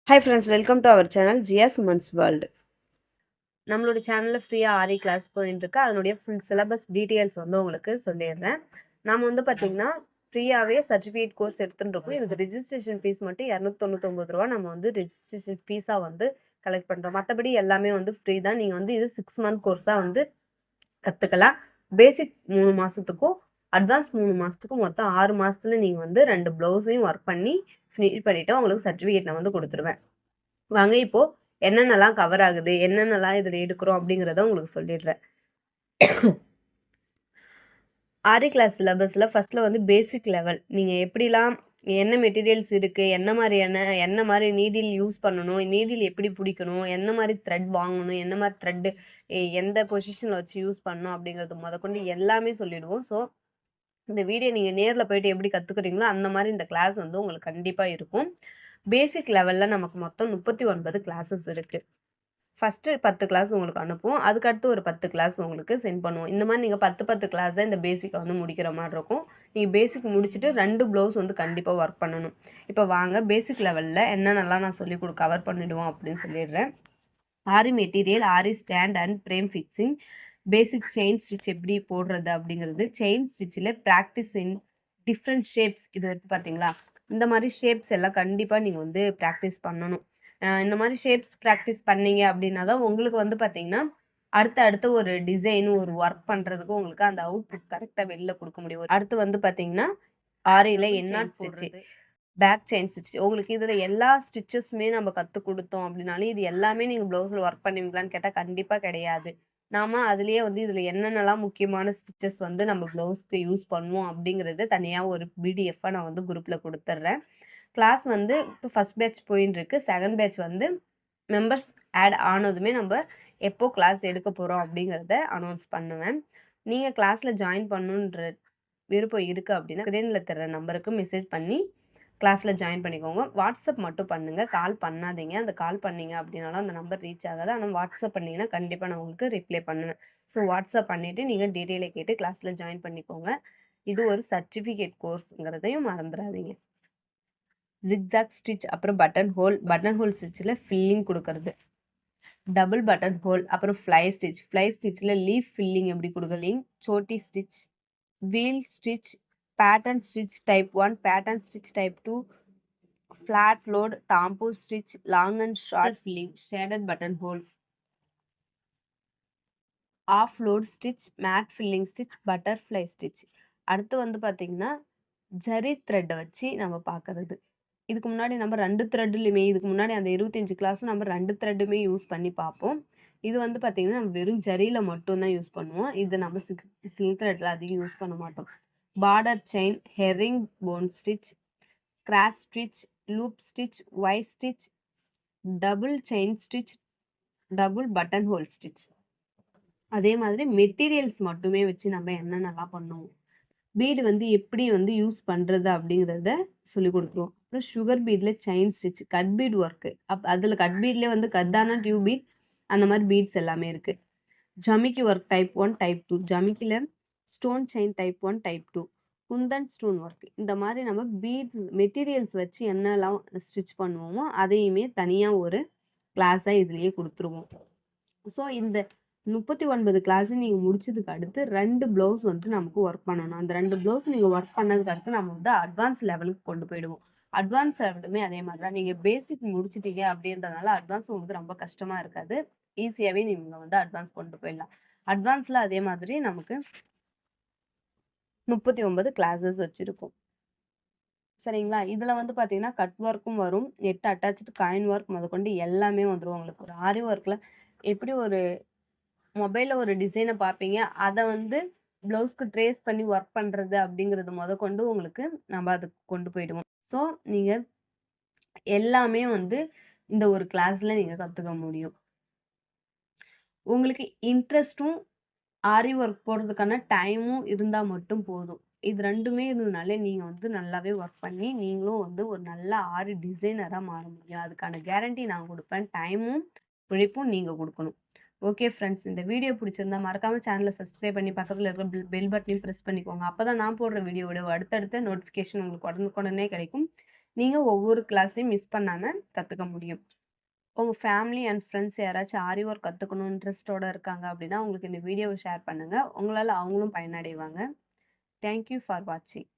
Hi friends, welcome to our channel Jia Suman's World. நம்மளோட சேனல்ல ஃப்ரீயா ஆரி கிளாஸ் போயிட்டு இருக்கு. அதனுடைய ஃபுல் சிலபஸ் டீடைல்ஸ் வந்து உங்களுக்கு சொல்லிடுறேன். நாம வந்து பாத்தீங்கன்னா ஃப்ரீயாவே சர்டிஃபிகேட் கோர்ஸ் எடுத்துட்டு இருக்கோம். இதுக்கு ரெஜிஸ்ட்ரேஷன் ஃபீஸ் மட்டும் ரூ. 299 நம்ம வந்து ரெஜிஸ்ட்ரேஷன் ஃபீஸா வந்து கலெக்ட் பண்றோம். மத்தபடி எல்லாமே வந்து ஃப்ரீ தான். நீங்க வந்து இது 6 மந்த் கோர்ஸா வந்து கத்துக்கலாம். பேசிக் 3 மாசத்துக்கும் அட்வான்ஸ் 3 மாசத்துக்கும் மொத்தம் 6 மாசத்துல நீங்க வந்து 2 ப்ளவுஸையும் ஒர்க் பண்ணி ஃபினிஷ் பண்ணிட்டு உங்களுக்கு சர்டிஃபிகேட் நான் வந்து கொடுத்துருவேன். வாங்க இப்போ என்னென்னலாம் கவர் ஆகுது, என்னென்னலாம் இதுல எடுக்கிறோம் அப்படிங்கிறத உங்களுக்கு சொல்லிடுறேன். ஆரி கிளாஸ் சிலபஸ்ல ஃபர்ஸ்ட்ல வந்து பேசிக் லெவல். நீங்க எப்படிலாம் என்ன மெட்டீரியல்ஸ் இருக்கு, என்ன மாரி நீடில் யூஸ் பண்ணணும், நீடில் எப்படி பிடிக்கணும், என்ன மாரி த்ரெட் வாங்கணும், என்ன மாரி த்ரெட் எந்த பொசிஷன்ல வச்சு யூஸ் பண்ணணும் அப்படிங்கிறது முதற்கொண்டு எல்லாமே சொல்லிடுவோம். ஸோ இந்த வீடியோ நீங்க நேர்ல போயிட்டு எப்படி கத்துக்கிறீங்களோ அந்த மாரி இந்த கிளாஸ் வந்து உங்களுக்கு கண்டிப்பா இருக்கும். பேசிக் லெவல்ல நமக்கு மொத்தம் 39 கிளாஸஸ் இருக்கு. ஃபர்ஸ்ட்டு 10 கிளாஸ் உங்களுக்கு அனுப்புவோம். அதுக்கடுத்து ஒரு 10 கிளாஸ் உங்களுக்கு சென்ட் பண்ணுவோம். இந்த மாரி நீங்க 10 கிளாஸ் தான் இந்த பேசிக்க வந்து முடிக்கிற மாரி இருக்கும். நீங்க பேசிக் முடிச்சுட்டு 2 ப்ளவுஸ் வந்து கண்டிப்பா ஒர்க் பண்ணணும். இப்போ வாங்க பேசிக் லெவல்ல என்னென்னலாம் நான் கவர் பண்ணிடுவோம் அப்படின்னு சொல்லிடுறேன். Aari material, aari stand and frame fixing, basic chain stitch எப்படி போடுறது அப்படிங்கிறது, செயின் ஸ்டிச்சில் ப்ராக்டிஸ் இன் டிஃப்ரெண்ட் ஷேப்ஸ் இது இருக்கு பார்த்தீங்களா? இந்த மாரி ஷேப்ஸ் எல்லாம் கண்டிப்பா நீங்க வந்து ப்ராக்டிஸ் பண்ணணும். இந்த மாரி ஷேப்ஸ் ப்ராக்டிஸ் பண்ணீங்க அப்படின்னா தான் உங்களுக்கு வந்து பார்த்தீங்கன்னா, அடுத்த ஒரு டிசைன், ஒரு ஒர்க் பண்றதுக்கு உங்களுக்கு அந்த அவுட்புட் கரெக்ட்டா வெளில குடுக்க முடியும். அடுத்து வந்து பார்த்தீங்கன்னா, ஆரியில என்னாட் ஸ்டிச், பேக் செயின் ஸ்டிச். உங்களுக்கு இதுல எல்லா ஸ்டிச்சஸுமே நம்ம கத்துக் குடுத்தோம் அப்படின்னாலும், இது எல்லாமே நீங்க ப்ளவுஸ்ல ஒர்க் பண்ணுவீங்களான்னு கேட்டா கண்டிப்பா கிடையாது. நாம அதிலேயே வந்து இதுல என்னென்னலாம் முக்கியமான ஸ்டிச்சஸ் வந்து நம்ம ப்ளவுஸ்க்கு யூஸ் பண்ணுவோம் அப்படிங்கிறத தனியா ஒரு பிடிஎஃப்பா நான் வந்து குரூப்ல குடுத்துர்றேன். கிளாஸ் வந்து இப்போ ஃபர்ஸ்ட் பேட்ச் போயின்னு இருக்கு. செகண்ட் பேட்ச் வந்து மெம்பர்ஸ் ஆட் ஆனதுமே நம்ப எப்போ கிளாஸ் எடுக்க போறோம் அப்படிங்கிறத அனௌன்ஸ் பண்ணுவேன். நீங்க கிளாஸ்ல ஜாயின் பண்ணணுன்ற விருப்பம் இருக்கு அப்படின்னா, ஸ்க்ரீன்ல தெர்ற நம்பருக்கு மெசேஜ் பண்ணி கிளாஸ்ல ஜாயின் பண்ணிக்கோங்க. வாட்ஸ்அப் மட்டும் பண்ணுங்க. கால் பண்ணாதீங்க. அந்த கால் பண்ணீங்க அப்படின்னாலும் அந்த நம்பர் ரீச் ஆகாது. ஆனா வாட்ஸ்அப் பண்ணீங்கன்னா கண்டிப்பா நான் உங்களுக்கு ரிப்ளை பண்ணுவேன். ஸோ வாட்ஸ்அப் பண்ணிட்டு நீங்க டீட்டெயில கேட்டு கிளாஸ்ல ஜாயின் பண்ணிக்கோங்க. இது ஒரு சர்டிஃபிகேட் கோர்ஸ்ங்கிறதையும் மறந்துறாதீங்க. ஜிக்ஸாக் ஸ்டிச், அப்புறம் பட்டன் ஹோல் ஸ்டிச்ல ஃபில்லிங் குடுக்கறது. டபுள் பட்டன் ஹோல், அப்புறம் ஃப்ளை ஸ்டிச்ல லீஃப் ஃபில்லிங் எப்படி குடுக்கலிங், சோட்டி stitch, wheel stitch, pattern stitch type 1, pattern stitch type 2, flat load, tambour stitch, long and short filling, shaded button hole, half load stitch, mat filling stitch, butterfly stitch. அடுத்து வந்து பார்த்தீங்கன்னா, ஜரி த்ரெட்ட வச்சு நம்ம பார்க்கறது. இதுக்கு முன்னாடி நம்ம 2 த்ரெட்லயுமே இதுக்கு முன்னாடி அந்த 25 கிளாஸும் நம்ம 2 த்ரெட்டுமே யூஸ் பண்ணி பார்ப்போம். இது வந்து பார்த்தீங்கன்னா, நம்ம வெறும் ஜரியில மட்டும் தான் யூஸ் பண்ணுவோம். இது நம்ம சில்க் த்ரெட்ல அதிகம் யூஸ் பண்ண மாட்டோம். Border chain, herringbone stitch, cross stitch, loop stitch, Y stitch, double chain stitch, double button whole stitch. அதே மாதிரி மெட்டீரியல்ஸ் மட்டுமே வச்சு நம்ம என்னென்னலாம் பண்ணுவோம். பீடு வந்து எப்படி வந்து யூஸ் பண்றது அப்படிங்கிறத சொல்லிக் குடுத்துருவோம். அப்புறம் சுகர் பீட்ல chain stitch, cut bead work. அதுல கட் பீட்லயே வந்து கட்டான டியூப் பீட் அந்த மாரி பீட்ஸ் எல்லாமே இருக்கு. ஜமிக்கி ஒர்க் டைப் 1, டைப் 2. ஜமிக்கில stone chain type 1, type 2. Kundan stone work. இந்த மாரி நம்ம பீட்ஸ் மெட்டீரியல்ஸ் வச்சு என்னலாம் ஸ்டிச் பண்ணுவோமோ, அதையுமே தனியா ஒரு கிளாஸா இதுலயே குடுத்துருவோம். ஸோ இந்த 39 கிளாஸ் நீங்க முடிச்சதுக்கு அடுத்து 2 ப்ளவுஸ் வந்து நமக்கு ஒர்க் பண்ணணும். அந்த 2 ப்ளவுஸ் நீங்க ஒர்க் பண்ணதுக்கு அடுத்து நம்ம வந்து அட்வான்ஸ் லெவலுக்கு கொண்டு போயிடுவோம். அட்வான்ஸ் லெவலுமே அதே மாரி தான். நீங்க பேசிக் முடிச்சுட்டீங்க அப்படின்றதுனால அட்வான்ஸ் உங்களுக்கு ரொம்ப கஷ்டமா இருக்காது. ஈஸியாவே நீங்க வந்து அட்வான்ஸ் கொண்டு போயிடலாம். அட்வான்ஸ்ல அதே மாதிரி நமக்கு 39 கிளாஸஸ் வச்சிருக்கோம். சரிங்களா? இதுல வந்து பார்த்தீங்கன்னா, கட் ஒர்க்கும் வரும். 8 அட்டாச்டு காயின் ஒர்க் முதற்கொண்டு எல்லாமே வந்துரும் உங்களுக்கு. ஒரு ஆரி ஒர்க்ல எப்படி ஒரு மொபைல்ல ஒரு டிசைன பார்ப்பீங்க. அத வந்து ப்ளவுஸ்க்கு ட்ரேஸ் பண்ணி ஒர்க் பண்றது அப்படிங்கிறது மொதற்கொண்டு உங்களுக்கு நம்ம அதுக்கு கொண்டு போயிடுவோம். ஸோ, நீங்க எல்லாமே வந்து இந்த ஒரு கிளாஸ்ல நீங்க கத்துக்க முடியும். உங்களுக்கு இன்ட்ரெஸ்ட்டும், ஆரி ஒர்க் போடுறதுக்கான டைமும் இருந்தா மட்டும் போதும். இது 2மே இருந்ததுனாலே நீங்க வந்து நல்லாவே ஒர்க் பண்ணி, நீங்களும் வந்து ஒரு நல்ல ஆரி டிசைனரா மாற முடியும். அதுக்கான கேரண்டி நான் குடுப்பேன். டைமும், உழைப்பும் நீங்க குடுக்கணும். ஓகே ஃப்ரெண்ட்ஸ், இந்த வீடியோ பிடிச்சிருந்தா மறக்காம சேனல சப்ஸ்கிரைப் பண்ணி பக்கத்துல இருக்கிற பெல் பட்டனையும் பிரஸ் பண்ணிக்கோங்க. அப்பதான் நான் போடுற வீடியோவோட அடுத்தடுத்த நோட்டிஃபிகேஷன் உங்களுக்கு உடனுக்குடனே கிடைக்கும். நீங்க ஒவ்வொரு கிளாஸையும் மிஸ் பண்ணாம கத்துக்க முடியும். உங்க ஃபேமிலி அண்ட் ஃப்ரெண்ட்ஸ் யாராச்சும் ஆரி ஒர்க் கத்துக்கணும் இன்ட்ரெஸ்ட்டோட இருக்காங்க அப்படின்னா, உங்களுக்கு இந்த வீடியோவ ஷேர் பண்ணுங்க. உங்களால அவங்களும் பயனடைவாங்க. தேங்க் யூ ஃபார் வாட்சிங்.